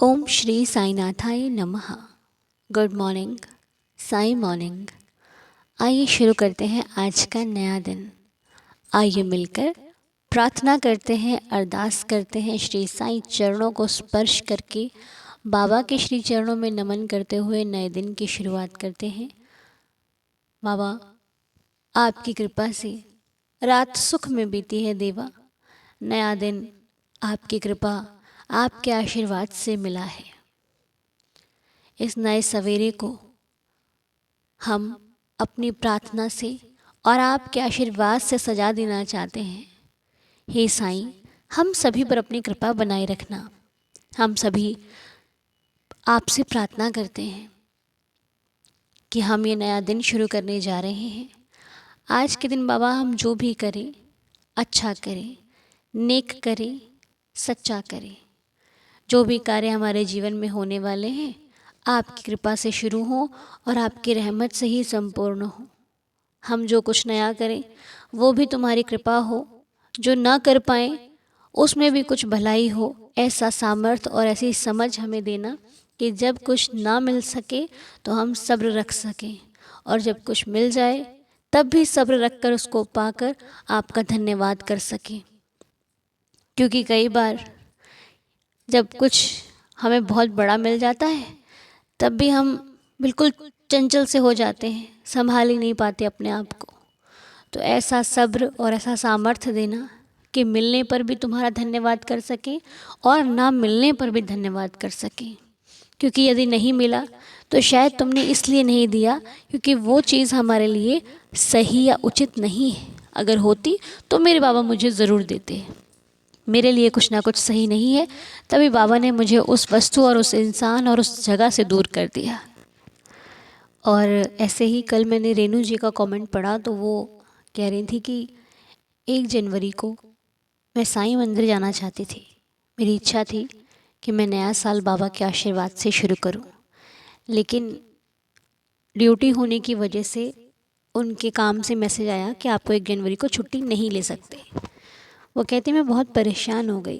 ओम श्री साईनाथाय नमः। Good morning, Sai morning. आइए शुरू करते हैं आज का नया दिन। आइए मिलकर प्रार्थना करते हैं, अरदास करते हैं, श्री साईं चरणों को स्पर्श करके बाबा के श्री चरणों में नमन करते हुए नए दिन की शुरुआत करते हैं। बाबा, आपकी कृपा से रात सुख में बीती है देवा। नया दिन आपकी कृपा, आपके आशीर्वाद से मिला है। इस नए सवेरे को हम अपनी प्रार्थना से और आपके आशीर्वाद से सजा देना चाहते हैं। हे साईं, हम सभी पर अपनी कृपा बनाए रखना। हम सभी आपसे प्रार्थना करते हैं कि हम ये नया दिन शुरू करने जा रहे हैं। आज के दिन बाबा हम जो भी करें, अच्छा करें, नेक करें, सच्चा करें। जो भी कार्य हमारे जीवन में होने वाले हैं, आपकी कृपा से शुरू हो और आपकी रहमत से ही संपूर्ण हो। हम जो कुछ नया करें वो भी तुम्हारी कृपा हो। जो ना कर पाएँ उसमें भी कुछ भलाई हो। ऐसा सामर्थ्य और ऐसी समझ हमें देना कि जब कुछ ना मिल सके तो हम सब्र रख सकें, और जब कुछ मिल जाए तब भी सब्र रख कर उसको पाकर आपका धन्यवाद कर सकें। क्योंकि कई बार जब कुछ हमें बहुत बड़ा मिल जाता है तब भी हम बिल्कुल चंचल से हो जाते हैं, संभाल ही नहीं पाते अपने आप को। तो ऐसा सब्र और ऐसा सामर्थ्य देना कि मिलने पर भी तुम्हारा धन्यवाद कर सकें और ना मिलने पर भी धन्यवाद कर सकें। क्योंकि यदि नहीं मिला तो शायद तुमने इसलिए नहीं दिया क्योंकि वो चीज़ हमारे लिए सही या उचित नहीं है। अगर होती तो मेरे बाबा मुझे ज़रूर देते। मेरे लिए कुछ ना कुछ सही नहीं है, तभी बाबा ने मुझे उस वस्तु और उस इंसान और उस जगह से दूर कर दिया। और ऐसे ही कल मैंने रेनू जी का कमेंट पढ़ा तो वो कह रही थी कि 1 जनवरी को मैं साईं मंदिर जाना चाहती थी। मेरी इच्छा थी कि मैं नया साल बाबा के आशीर्वाद से शुरू करूं, लेकिन ड्यूटी होने की वजह से उनके काम से मैसेज आया कि आपको 1 जनवरी को छुट्टी नहीं ले सकते। वो कहती मैं बहुत परेशान हो गई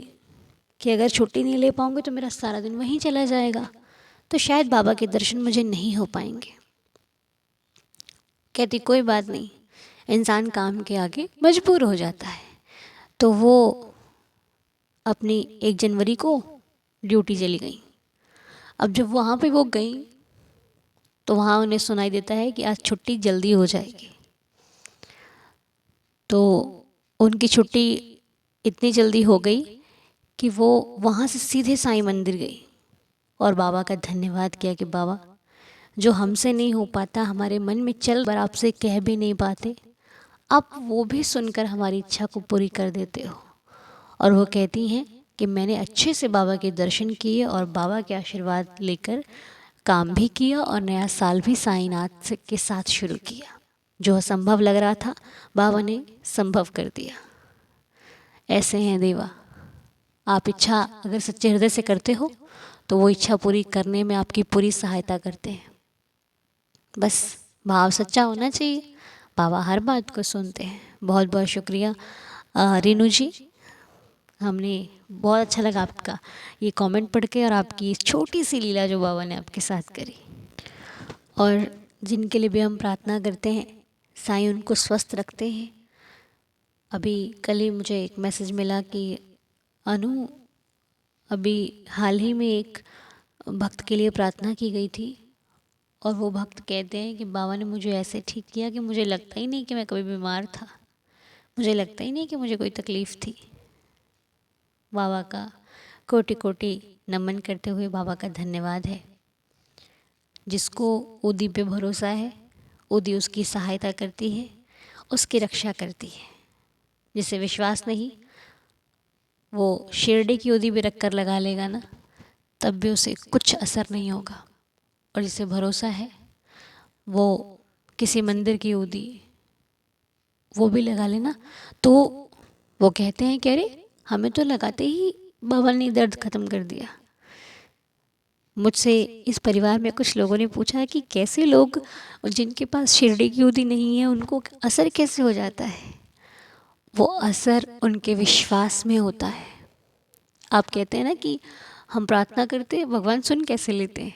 कि अगर छुट्टी नहीं ले पाऊँगी तो मेरा सारा दिन वहीं चला जाएगा, तो शायद बाबा के दर्शन मुझे नहीं हो पाएंगे। कहती कोई बात नहीं, इंसान काम के आगे मजबूर हो जाता है। तो वो अपनी 1 जनवरी को ड्यूटी चली गई। अब जब वहाँ पे वो गई तो वहाँ उन्हें सुनाई देता है कि आज छुट्टी जल्दी हो जाएगी। तो उनकी छुट्टी इतनी जल्दी हो गई कि वो वहाँ से सीधे साईं मंदिर गई और बाबा का धन्यवाद किया कि बाबा, जो हमसे नहीं हो पाता, हमारे मन में चल पर आपसे कह भी नहीं पाते, आप वो भी सुनकर हमारी इच्छा को पूरी कर देते हो। और वो कहती हैं कि मैंने अच्छे से बाबा के दर्शन किए और बाबा के आशीर्वाद लेकर काम भी किया और नया साल भी साईनाथ के साथ शुरू किया। जो असंभव लग रहा था बाबा ने संभव कर दिया। ऐसे हैं देवा। आप इच्छा अगर सच्चे हृदय से करते हो तो वो इच्छा पूरी करने में आपकी पूरी सहायता करते हैं। बस भाव सच्चा होना चाहिए, बाबा हर बात को सुनते हैं। बहुत बहुत शुक्रिया रीनू जी। हमने बहुत अच्छा लगा आपका ये कमेंट पढ़ के और आपकी छोटी सी लीला जो बाबा ने आपके साथ करी। और जिनके लिए भी हम प्रार्थना करते हैं, साईं उनको स्वस्थ रखते हैं। अभी कल ही मुझे एक मैसेज मिला कि अनु, अभी हाल ही में एक भक्त के लिए प्रार्थना की गई थी और वो भक्त कहते हैं कि बाबा ने मुझे ऐसे ठीक किया कि मुझे लगता ही नहीं कि मैं कभी बीमार था, मुझे लगता ही नहीं कि मुझे कोई तकलीफ़ थी। बाबा का कोटि कोटि नमन करते हुए बाबा का धन्यवाद है। जिसको उदी पे भरोसा है, उदी उसकी सहायता करती है, उसकी रक्षा करती है। जिसे विश्वास नहीं, वो शिरडी की उदी भी रख कर लगा लेगा ना, तब भी उसे कुछ असर नहीं होगा। और जिसे भरोसा है वो किसी मंदिर की उदी वो भी लगा लेना, तो वो कहते हैं कि अरे हमें तो लगाते ही बाबा ने दर्द ख़त्म कर दिया। मुझसे इस परिवार में कुछ लोगों ने पूछा कि कैसे लोग जिनके पास शिरडी की उदी नहीं है उनको असर कैसे हो जाता है। वो असर उनके विश्वास में होता है। आप कहते हैं ना कि हम प्रार्थना करते हैं, भगवान सुन कैसे लेते हैं?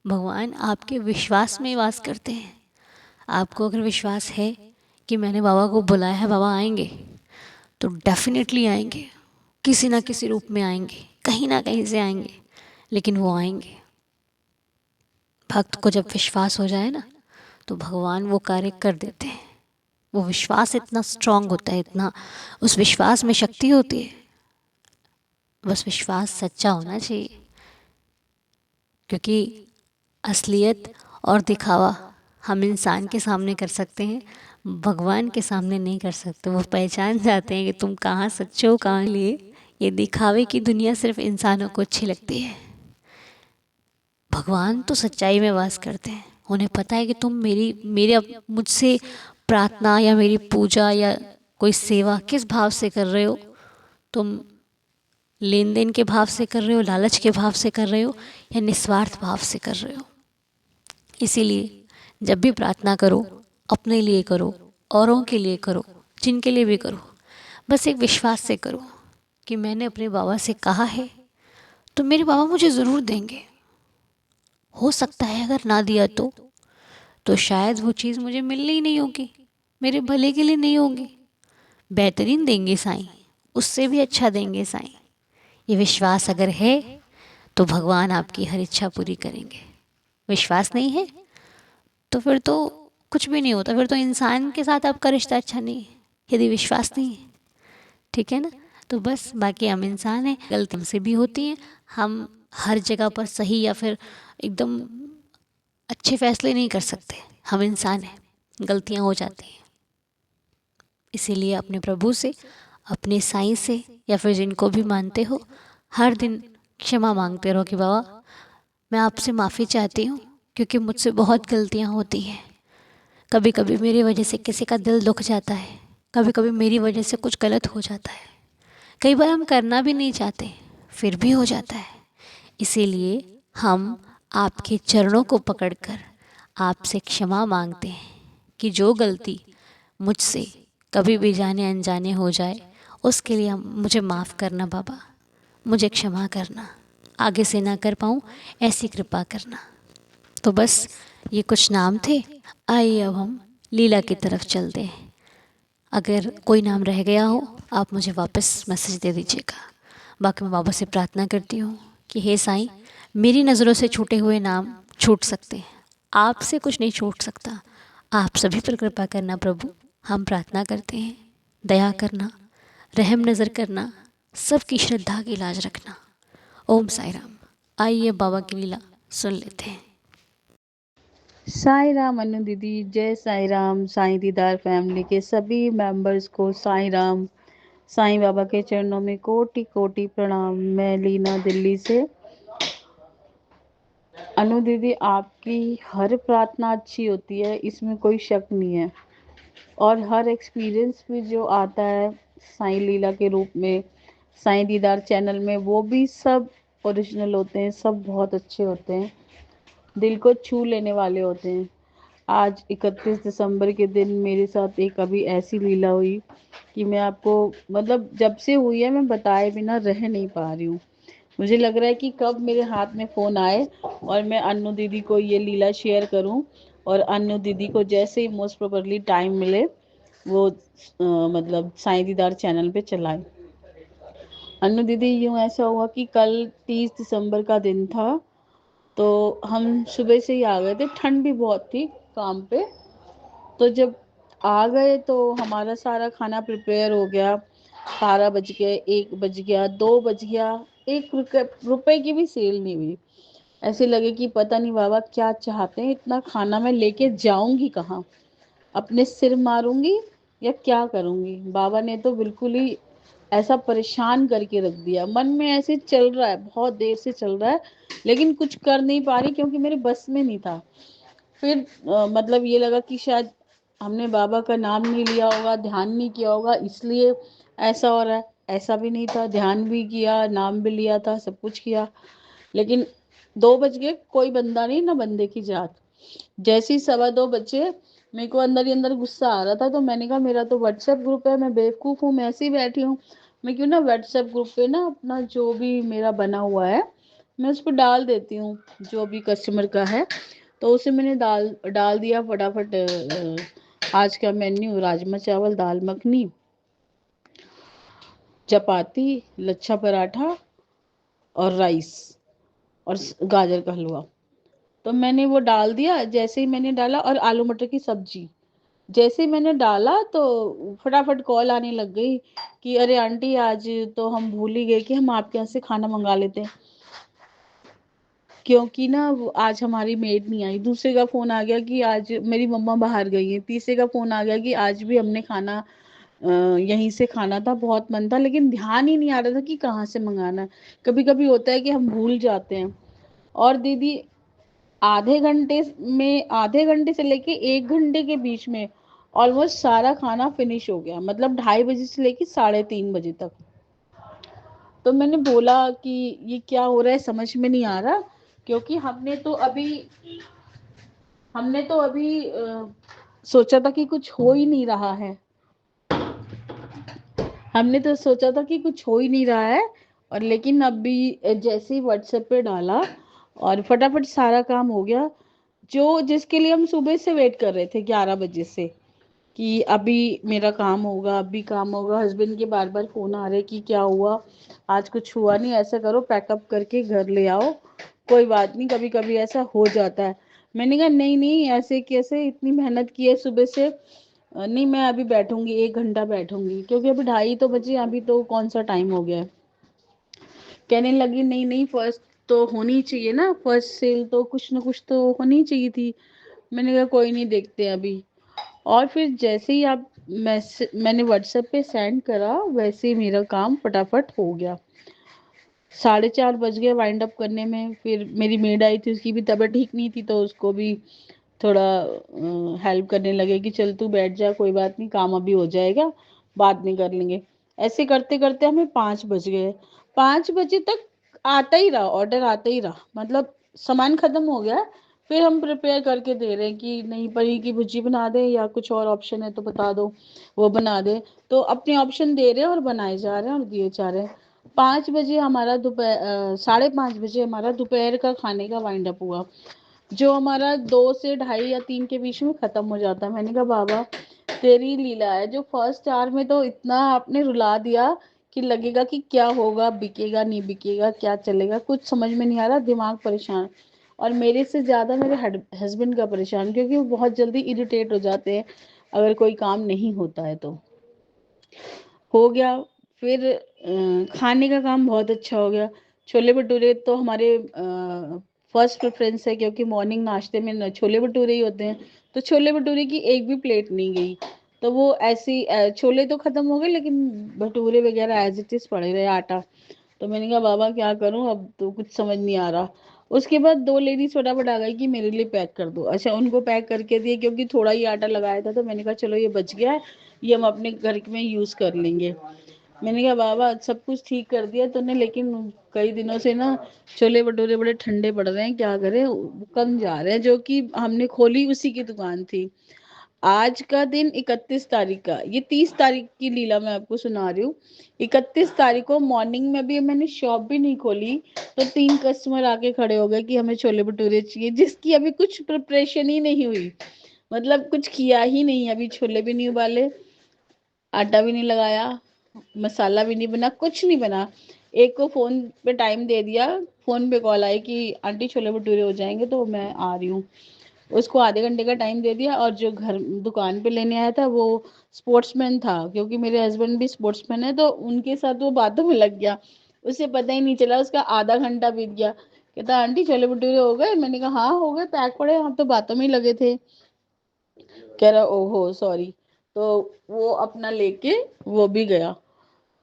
भगवान आपके विश्वास में वास करते हैं। आपको अगर विश्वास है कि मैंने बाबा को बुलाया है, बाबा आएंगे, तो डेफिनेटली आएंगे, किसी ना किसी रूप में आएंगे, कहीं ना कहीं से आएंगे, लेकिन वो आएंगे। भक्त को जब विश्वास हो जाए ना, तो भगवान वो कार्य कर देते हैं। वो विश्वास इतना स्ट्रांग होता है, इतना उस विश्वास में शक्ति होती है। बस विश्वास सच्चा होना चाहिए, क्योंकि असलियत और दिखावा हम इंसान के सामने कर सकते हैं, भगवान के सामने नहीं कर सकते। वो पहचान जाते हैं कि तुम कहाँ सच्चे हो, कहाँ लिए। ये दिखावे की दुनिया सिर्फ इंसानों को अच्छी लगती है। भगवान तो सच्चाई में वास करते हैं। उन्हें पता है कि तुम मेरे मुझसे प्रार्थना या मेरी पूजा या कोई सेवा किस भाव से कर रहे हो। तुम लेन देन के भाव से कर रहे हो, लालच के भाव से कर रहे हो, या निस्वार्थ भाव से कर रहे हो। इसीलिए जब भी प्रार्थना करो, अपने लिए करो, औरों के लिए करो, जिनके लिए भी करो, बस एक विश्वास से करो कि मैंने अपने बाबा से कहा है तो मेरे बाबा मुझे ज़रूर देंगे। हो सकता है अगर ना दिया तो शायद वो चीज़ मुझे मिलनी ही नहीं होगी, मेरे भले के लिए नहीं होगी। बेहतरीन देंगे साईं, उससे भी अच्छा देंगे साईं। ये विश्वास अगर है तो भगवान आपकी हर इच्छा पूरी करेंगे। विश्वास नहीं है तो फिर तो कुछ भी नहीं होता, फिर तो इंसान के साथ आपका रिश्ता अच्छा नहीं है, यदि विश्वास नहीं है। ठीक है ना? तो बस बाकी हम इंसान हैं, गलती हमसे भी होती हैं। हम हर जगह पर सही या फिर एकदम अच्छे फैसले नहीं कर सकते। हम इंसान हैं, गलतियाँ हो जाती हैं। इसीलिए अपने प्रभु से, अपने साईं से, या फिर जिनको भी मानते हो, हर दिन क्षमा मांगते रहो कि बाबा मैं आपसे माफ़ी चाहती हूँ, क्योंकि मुझसे बहुत गलतियाँ होती हैं। कभी कभी मेरी वजह से किसी का दिल दुख जाता है, कभी कभी मेरी वजह से कुछ गलत हो जाता है, कई बार हम करना भी नहीं चाहते फिर भी हो जाता है। इसीलिए हम आपके चरणों को पकड़कर आपसे क्षमा मांगते हैं कि जो गलती मुझसे कभी भी जाने अनजाने हो जाए, उसके लिए मुझे माफ़ करना बाबा, मुझे क्षमा करना, आगे से ना कर पाऊँ ऐसी कृपा करना। तो बस ये कुछ नाम थे। आइए अब हम लीला की तरफ चलते हैं। अगर कोई नाम रह गया हो आप मुझे वापस मैसेज दे दीजिएगा। बाकी मैं बाबा से प्रार्थना करती हूँ कि हे साईं, मेरी नज़रों से छूटे हुए नाम छूट सकते हैं, आपसे कुछ नहीं छूट सकता। आप सभी पर कृपा करना प्रभु, हम प्रार्थना करते हैं। दया करना, रहम नज़र करना, सबकी श्रद्धा की लाज रखना। ओम साई राम। आइए बाबा की लीला सुन लेते हैं। साईं राम अनु दीदी, जय साईं राम। साईं दीदार फैमिली के सभी मेंबर्स को साईं राम। साईं बाबा के चरणों में कोटि कोटि प्रणाम। मैं लीना दिल्ली से। अनु दीदी, आपकी हर प्रार्थना अच्छी होती है, इसमें कोई शक नहीं है। और हर एक्सपीरियंस भी जो आता है साईं लीला के रूप में, साईं दीदार चैनल में, वो भी सब ओरिजिनल होते हैं, सब बहुत अच्छे होते हैं, दिल को छू लेने वाले होते हैं। आज 31 दिसंबर के दिन मेरे साथ एक अभी ऐसी लीला हुई कि मैं आपको, मतलब जब से हुई है मैं बताए बिना रह नहीं पा रही हूँ। मुझे लग रहा है कि कब मेरे हाथ में फ़ोन आए और मैं अन्नू दीदी को ये लीला शेयर करूं, और अन्नू दीदी को जैसे ही मोस्ट प्रोबेबली टाइम मिले वो मतलब साईं दीदार चैनल पे चलाए। अन्नू दीदी, यूँ ऐसा हुआ कि कल 30 दिसंबर का दिन था, तो हम सुबह से ही आ गए थे, ठंड भी बहुत थी काम पे। तो जब आ गए तो हमारा सारा खाना प्रिपेयर हो गया। 12 बज गए, 1 बज गया, 2 बज गया, 1 रुपए की भी सेल नहीं हुई। ऐसे लगे कि पता नहीं बाबा क्या चाहते हैं, इतना खाना मैं लेके जाऊंगी कहाँ, अपने सिर मारूंगी या क्या करूंगी। बाबा ने तो बिल्कुल ही ऐसा परेशान करके रख दिया। मन में ऐसे चल रहा है, बहुत देर से चल रहा है, लेकिन कुछ कर नहीं पा रही क्योंकि मेरे बस में नहीं था। फिर मतलब ये लगा कि शायद हमने बाबा का नाम नहीं लिया होगा, ध्यान नहीं किया होगा, इसलिए ऐसा हो रहा है। ऐसा भी नहीं था, ध्यान भी किया, नाम भी लिया था, सब कुछ किया, लेकिन 2 बज गए, कोई बंदा नहीं, ना बंदे की जात। जैसे ही 2:15 बजे मेरे को अंदर ही अंदर गुस्सा आ रहा था, तो मैंने कहा मेरा तो व्हाट्सएप ग्रुप है, मैं बेवकूफ़ हूँ, मैं ऐसे ही बैठी हूँ, मैं क्यों ना व्हाट्सएप ग्रुप पे ना अपना जो भी मेरा बना हुआ है मैं उस पर डाल देती हूँ, जो भी कस्टमर का है। तो उसे मैंने डाल डाल दिया फटाफट। आज का मेन्यू राजमा चावल, दाल मखनी, चपाती, लच्छा पराठा और राइस और गाजर का हलवा। तो मैंने वो डाल दिया। जैसे ही मैंने डाला, और आलू मटर की सब्जी, जैसे ही मैंने डाला तो फटाफट कॉल आने लग गई कि अरे आंटी, आज तो हम भूल ही गए कि हम आपके यहाँ से खाना मंगा लेते हैं, क्योंकि ना आज हमारी मेड नहीं आई। दूसरे का फोन आ गया कि आज मेरी मम्मा बाहर गई है। तीसरे का फोन आ गया कि आज भी हमने खाना यहीं से खाना था, बहुत मन था, लेकिन ध्यान ही नहीं आ रहा था कि कहाँ से मंगाना है। कभी कभी होता है कि हम भूल जाते हैं। और दीदी, आधे घंटे से लेके 1 घंटे के बीच में ऑलमोस्ट सारा खाना फिनिश हो गया, मतलब 2:30 बजे से लेके 3:30 बजे तक। तो मैंने बोला कि ये क्या हो रहा है, समझ में नहीं आ रहा, क्योंकि हमने तो अभी सोचा था कि कुछ हो ही नहीं रहा है। हमने तो सोचा था कि कुछ हो ही नहीं रहा है। और लेकिन अभी जैसे ही व्हाट्सएप पे डाला और फटाफट सारा काम हो गया, जो जिसके लिए हम सुबह से वेट कर रहे थे 11 बजे से, कि अभी मेरा काम होगा, अभी काम होगा। हस्बैंड के बार बार फोन आ रहे कि क्या हुआ, आज कुछ हुआ नहीं, ऐसा करो पैकअप करके घर ले आओ, कोई बात नहीं, कभी कभी ऐसा हो जाता है। मैंने कहा नहीं नहीं, ऐसे कैसे, इतनी मेहनत की है सुबह से। नहीं, मैं अभी बैठूंगी, 1 घंटा बैठूंगी, क्योंकि अभी 2:30 तो बजे, अभी तो कौन सा टाइम हो गया है। कहने लगी नहीं नहीं, फर्स्ट तो होनी चाहिए ना, फर्स्ट सेल तो कुछ ना कुछ तो होनी चाहिए थी। मैंने कहा कोई नहीं, देखते हैं अभी। और फिर जैसे ही आप मैंने व्हाट्सएप पे सेंड करा, वैसे ही मेरा काम फटाफट हो गया। 4:30 बज गए वाइंड अप करने में। फिर मेरी मेड आई थी, उसकी भी तबीयत ठीक नहीं थी, तो उसको भी थोड़ा हेल्प करने लगे कि चल तू बैठ जा, कोई बात नहीं, काम अभी हो जाएगा, बाद में कर लेंगे। ऐसे करते करते हमें 5 बज गए। 5 बजे तक आता ही रहा, ऑर्डर आता ही रहा, मतलब सामान खत्म हो गया। फिर हम प्रिपेयर करके दे रहे हैं कि नहीं, परी की भुर्जी बना दे या कुछ और ऑप्शन है तो बता दो, वो बना दे। तो अपने ऑप्शन दे रहे हैं और बनाए जा रहे हैं और दिए जा रहे हैं। 5 बजे हमारा दोपहर 5:30 बजे हमारा दोपहर का खाने का वाइंड अप हुआ, जो हमारा 2 से 2:30 या 3 के बीच में खत्म हो जाता है। मैंने कहा बाबा, तेरी लीला है, जो फर्स्ट आवर में तो इतना आपने रुला दिया कि लगेगा कि क्या होगा, बिकेगा नहीं बिकेगा, क्या चलेगा, कुछ समझ में नहीं आ रहा, दिमाग परेशान। और मेरे से ज्यादा मेरे हस्बैंड का परेशान, क्योंकि वो बहुत जल्दी इरिटेट हो जाते हैं अगर कोई काम नहीं होता है तो। हो गया। फिर खाने का काम बहुत अच्छा हो गया। छोले भटूरे तो हमारे फर्स्ट प्रेफरेंस है, क्योंकि मॉर्निंग नाश्ते में छोले भटूरे ही होते हैं। तो छोले भटूरे की एक भी प्लेट नहीं गई। तो वो ऐसी छोले तो खत्म हो गए, लेकिन भटूरे वगैरह एज इट इज पड़े रहे, आटा। तो मैंने कहा बाबा क्या करूं, अब तो कुछ समझ नहीं आ रहा। उसके बाद 2 लेडीज फटाफट आ गई कि मेरे लिए पैक कर दो। अच्छा, उनको पैक करके दिए, क्योंकि थोड़ा ही आटा लगाया था, तो मैंने कहा चलो ये बच गया है, ये हम अपने घर में यूज कर लेंगे। मैंने कहा बाबा, सब कुछ ठीक कर दिया तूने, लेकिन कई दिनों से ना छोले भटूरे बड़े ठंडे पड़ रहे हैं, क्या करें, कम जा रहे हैं, जो कि हमने खोली उसी की दुकान थी। आज का दिन 31 तारीख का, ये 30 तारीख की लीला मैं आपको सुना रही हूँ। 31 तारीख को मॉर्निंग में भी मैंने शॉप भी नहीं खोली, तो 3 कस्टमर आके खड़े हो गए कि हमें छोले भटूरे चाहिए, जिसकी अभी कुछ प्रिपरेशन ही नहीं हुई, मतलब कुछ किया ही नहीं, अभी छोले भी नहीं उबाले, आटा भी नहीं लगाया, मसाला भी नहीं बना, कुछ नहीं बना। एक को फोन पे टाइम दे दिया, फोन पे कॉल आई कि आंटी छोले भटूरे हो जाएंगे तो मैं आ रही हूँ। उसको आधे घंटे का टाइम दे दिया, और जो घर दुकान पे लेने आया था वो स्पोर्ट्समैन था, क्योंकि मेरे हस्बैंड भी स्पोर्ट्समैन है, तो उनके साथ वो बातों में लग गया। उसे पता ही नहीं चला, उसका आधा घंटा बीत गया। कहता आंटी छोले भटूरे हो गए? मैंने कहा हाँ हो गए, पैक पड़े, हम तो बातों में ही लगे थे। कह रहा ओहो सॉरी। तो वो अपना लेके वो भी गया।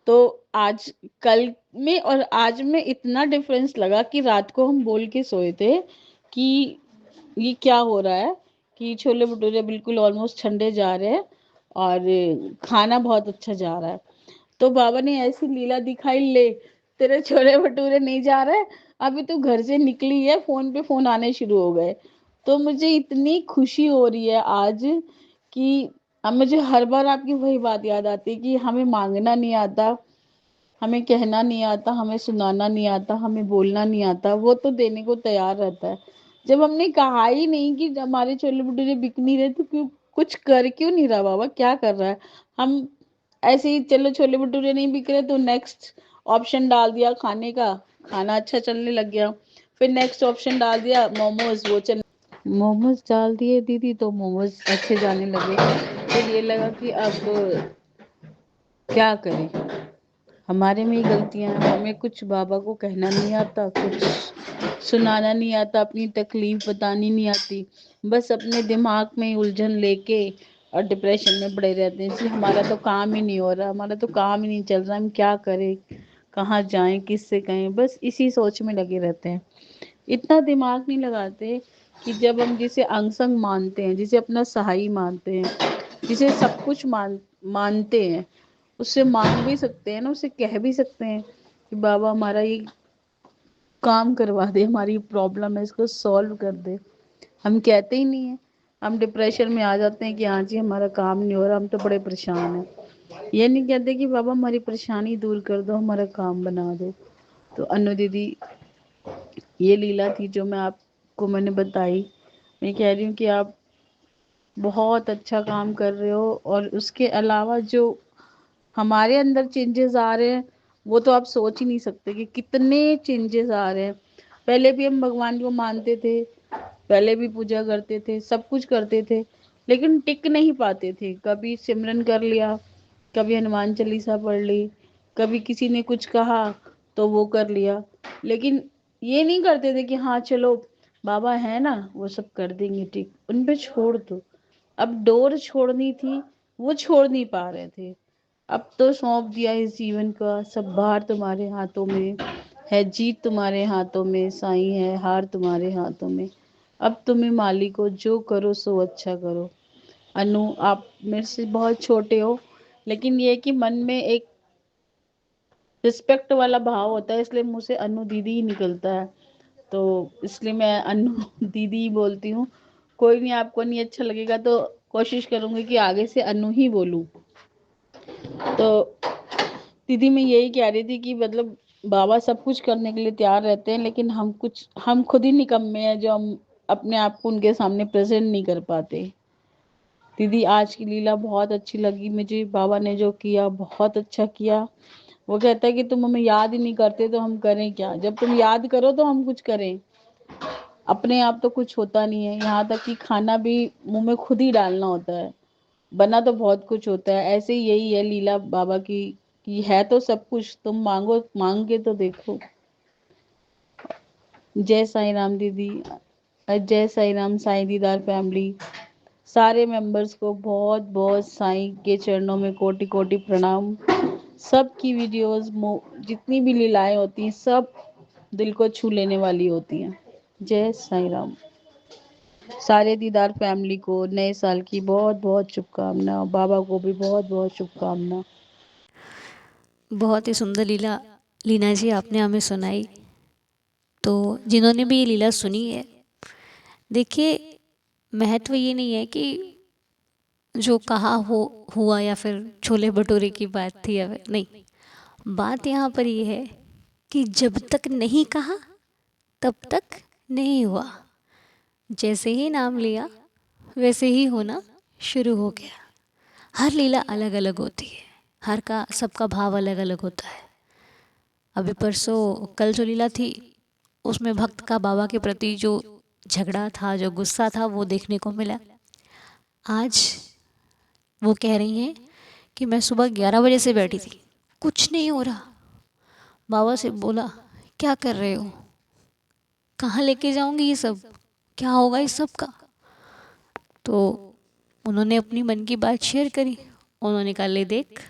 तो आज कल में और आज में इतना डिफरेंस लगा कि रात को हम बोल के सोए थे कि ये क्या हो रहा है, कि छोले भटूरे बिल्कुल ऑलमोस्ट ठंडे जा रहे हैं और खाना बहुत अच्छा जा रहा है। तो बाबा ने ऐसी लीला दिखाई, ले तेरे छोले भटूरे नहीं जा रहे, अभी तू घर से निकली है, फोन पे फोन आने शुरू हो गए। तो मुझे इतनी खुशी हो रही है आज कि अब मुझे हर बार आपकी वही बात याद आती है कि हमें मांगना नहीं आता, हमें कहना नहीं आता, हमें सुनाना नहीं आता, हमें बोलना नहीं आता, वो तो देने को तैयार रहता है। जब हमने कहा ही नहीं कि हमारे छोले भटूरे बिक नहीं रहे, तो क्यों कुछ कर क्यों नहीं रहा बाबा, क्या कर रहा है? हम ऐसे ही चलो छोले भटूरे नहीं बिक रहे तो नेक्स्ट ऑप्शन डाल दिया खाने का, खाना अच्छा चलने लग गया। फिर नेक्स्ट ऑप्शन डाल दिया मोमोज, वो चल मोमोज डाल दिए दीदी तो मोमोज अच्छे जाने लगे। फिर ये लगा कि अब क्या करें, हमारे में ही गलतियां हैं, हमें कुछ बाबा को कहना नहीं आता, कुछ सुनाना नहीं आता, अपनी तकलीफ बतानी नहीं आती, बस अपने दिमाग में उलझन लेके और डिप्रेशन में पड़े रहते हैं। इसलिए हमारा तो काम ही नहीं हो रहा, हमारा तो काम ही नहीं चल रहा, हम क्या करें, कहाँ जाएं, किससे कहें, बस इसी सोच में लगे रहते हैं। इतना दिमाग नहीं लगाते कि जब हम जिसे अंग संग मानते हैं, जिसे अपना सहाई मानते हैं, जिसे सब कुछ मानते हैं, उससे मांग भी सकते हैं ना, उससे कह भी सकते हैं कि बाबा हमारा ये काम करवा दे, हमारी प्रॉब्लम है इसको सॉल्व कर दे। हम कहते ही नहीं है, हम डिप्रेशन में आ जाते हैं कि हाँ जी हमारा काम नहीं हो रहा, हम तो बड़े परेशान हैं। ये नहीं कहते कि बाबा हमारी परेशानी दूर कर दो, हमारा काम बना दो। तो अनु दीदी, ये लीला थी जो मैंने बताई। मैं कह रही हूँ कि आप बहुत अच्छा काम कर रहे हो, और उसके अलावा जो हमारे अंदर चेंजेस आ रहे हैं, वो तो आप सोच ही नहीं सकते कि कितने चेंजेस आ रहे हैं। पहले भी हम भगवान को मानते थे, पहले भी पूजा करते थे, सब कुछ करते थे, लेकिन टिक नहीं पाते थे। कभी सिमरन कर लिया, कभी हनुमान चालीसा पढ़ ली, कभी किसी ने कुछ कहा तो वो कर लिया, लेकिन ये नहीं करते थे कि हाँ चलो बाबा है ना, वो सब कर देंगे ठीक, उन पे छोड़ दो। अब डोर छोड़नी थी, वो छोड़ नहीं पा रहे थे। अब तो सौंप दिया इस जीवन का, सब भार तुम्हारे हाथों में है, जीत तुम्हारे हाथों में, साईं है हार तुम्हारे हाथों में। अब तुम्हें मालिक हो, जो करो सो अच्छा करो। अनु, आप मेरे से बहुत छोटे हो, लेकिन ये कि मन में एक रिस्पेक्ट वाला भाव होता है, इसलिए मुझसे अनु दीदी ही निकलता है, तो इसलिए मैं अनु दीदी ही बोलती हूँ। कोई नहीं, आपको नहीं अच्छा लगेगा तो कोशिश करूंगी कि आगे से अनु ही बोलूं। तो दीदी मैं यही कह रही थी कि मतलब बाबा सब कुछ करने के लिए तैयार रहते हैं, लेकिन हम खुद ही निकम्मे हैं जो हम अपने आप को उनके सामने प्रेजेंट नहीं कर पाते। दीदी आज की लीला बहुत अच्छी लगी मुझे, बाबा ने जो किया बहुत अच्छा किया। वो कहता है कि तुम हमें याद ही नहीं करते तो हम करें क्या, जब तुम याद करो तो हम कुछ करें। अपने आप तो कुछ होता नहीं है, यहाँ तक कि खाना भी मुंह में खुद ही डालना होता है, बना तो बहुत कुछ होता है। ऐसे ही यही है लीला बाबा की, कि है तो सब कुछ, तुम मांगो, मांग के तो देखो। जय साईं राम दीदी, जय साईं राम साईं दीदार फैमिली, सारे मेंबर्स को बहुत बहुत साईं के चरणों में कोटि कोटि प्रणाम। सब की वीडियोस जितनी भी लीलाएं होती हैं सब दिल को छू लेने वाली होती हैं। जय साईं राम। सारे दीदार फैमिली को नए साल की बहुत बहुत शुभकामना, बाबा को भी बहुत बहुत शुभकामना। बहुत ही सुंदर लीला लीना जी आपने हमें सुनाई। तो जिन्होंने भी ये लीला सुनी है, देखिए महत्व ये नहीं है कि जो कहा हो हुआ, या फिर छोले भटूरे की बात थी या फिर नहीं। बात यहाँ पर ये है कि जब तक नहीं कहा तब तक नहीं हुआ। जैसे ही नाम लिया वैसे ही होना शुरू हो गया। हर लीला अलग अलग होती है, हर का सबका भाव अलग अलग होता है। अभी परसों कल जो लीला थी उसमें भक्त का बाबा के प्रति जो झगड़ा था, जो गुस्सा था, वो देखने को मिला। आज वो कह रही हैं कि मैं सुबह 11 बजे से बैठी थी, कुछ नहीं हो रहा। बाबा से बोला क्या कर रहे हो, कहाँ लेके जाऊंगी ये सब, क्या होगा इस सब का। तो उन्होंने अपनी मन की बात शेयर करी। उन्होंने कहा ले देख,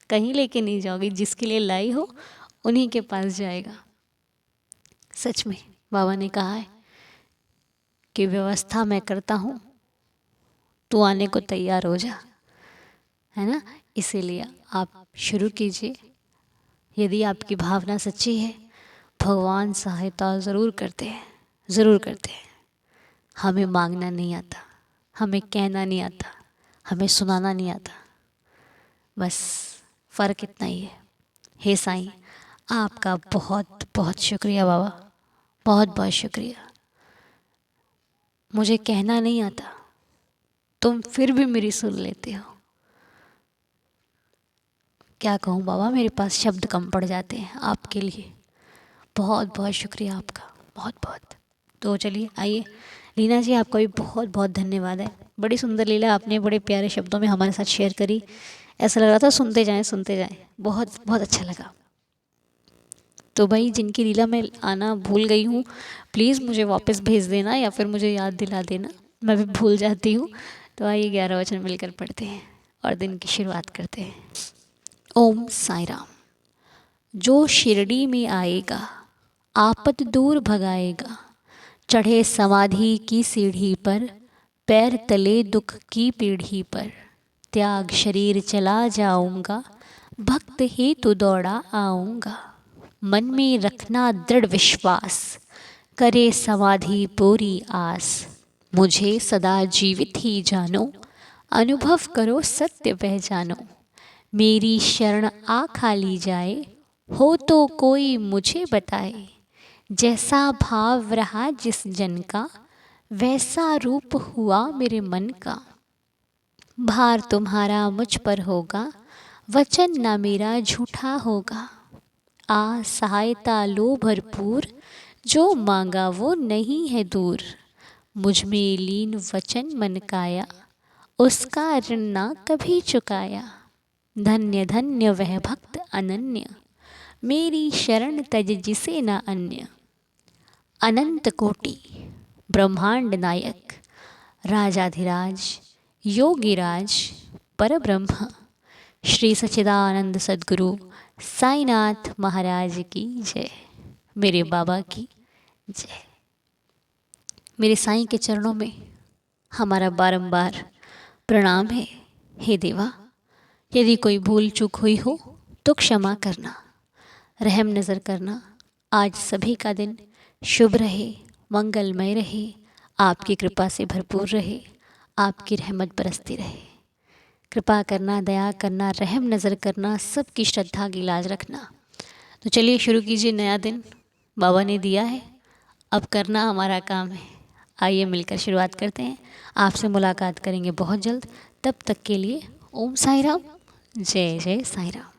कहीं लेके नहीं जाओगी, जिसके लिए लाई हो उन्हीं के पास जाएगा। सच में बाबा ने कहा है कि व्यवस्था मैं करता हूँ, तू आने को तैयार हो जा, है ना। इसीलिए आप शुरू कीजिए। यदि आपकी भावना सच्ची है, भगवान सहायता ज़रूर करते हैं, ज़रूर करते हैं। हमें मांगना नहीं आता, हमें कहना नहीं आता, हमें सुनाना नहीं आता, बस फ़र्क इतना ही है। हे साईं, आपका बहुत बहुत शुक्रिया बाबा, बहुत बहुत शुक्रिया। मुझे कहना नहीं आता, तुम फिर भी मेरी सुन लेते हो। क्या कहूँ बाबा, मेरे पास शब्द कम पड़ जाते हैं आपके लिए। बहुत बहुत शुक्रिया आपका, बहुत बहुत। तो चलिए आइए, लीना जी आपका भी बहुत बहुत धन्यवाद है। बड़ी सुंदर लीला आपने बड़े प्यारे शब्दों में हमारे साथ शेयर करी। ऐसा लग रहा था सुनते जाएं सुनते जाएं, बहुत बहुत अच्छा लगा। तो भाई जिनकी लीला में आना भूल गई हूँ, प्लीज़ मुझे वापस भेज देना या फिर मुझे याद दिला देना, मैं भी भूल जाती हूँ। तो आइए 11 वचन मिलकर पढ़ते हैं और दिन की शुरुआत करते हैं। ओम साई राम। जो शिरडी में आएगा आपत दूर भगाएगा, चढ़े समाधि की सीढ़ी पर, पैर तले दुख की पीढ़ी पर, त्याग शरीर चला जाऊंगा, भक्त ही तो दौड़ा आऊंगा। मन में रखना दृढ़ विश्वास, करे समाधि पूरी आस। मुझे सदा जीवित ही जानो, अनुभव करो सत्य पहचानो। मेरी शरण आ खाली जाए, हो तो कोई मुझे बताए। जैसा भाव रहा जिस जन का, वैसा रूप हुआ मेरे मन का। भार तुम्हारा मुझ पर होगा, वचन ना मेरा झूठा होगा। आ सहायता लो भरपूर, जो मांगा वो नहीं है दूर। मुझ में लीन वचन मन काया, उसका ऋण ना कभी चुकाया। धन्य धन्य वह भक्त अनन्य, मेरी शरण तज जिसे न अन्य। अनंत कोटि ब्रह्मांड नायक, राजाधिराज योगिराज परब्रह्म, श्री सच्चिदानंद सद्गुरु साईनाथ महाराज की जय। मेरे बाबा की जय। मेरे साईं के चरणों में हमारा बारंबार प्रणाम है। हे देवा, यदि कोई भूल चूक हुई हो तो क्षमा करना, रहम नज़र करना। आज सभी का दिन शुभ रहे, मंगलमय रहे, आपकी कृपा से भरपूर रहे, आपकी रहमत बरसती रहे। कृपा करना, दया करना, रहम नज़र करना, सबकी श्रद्धा की लाज रखना। तो चलिए शुरू कीजिए नया दिन, बाबा ने दिया है, अब करना हमारा काम है। आइए मिलकर शुरुआत करते हैं। आपसे मुलाकात करेंगे बहुत जल्द। तब तक के लिए ओम साई राम, जय जय साई राम।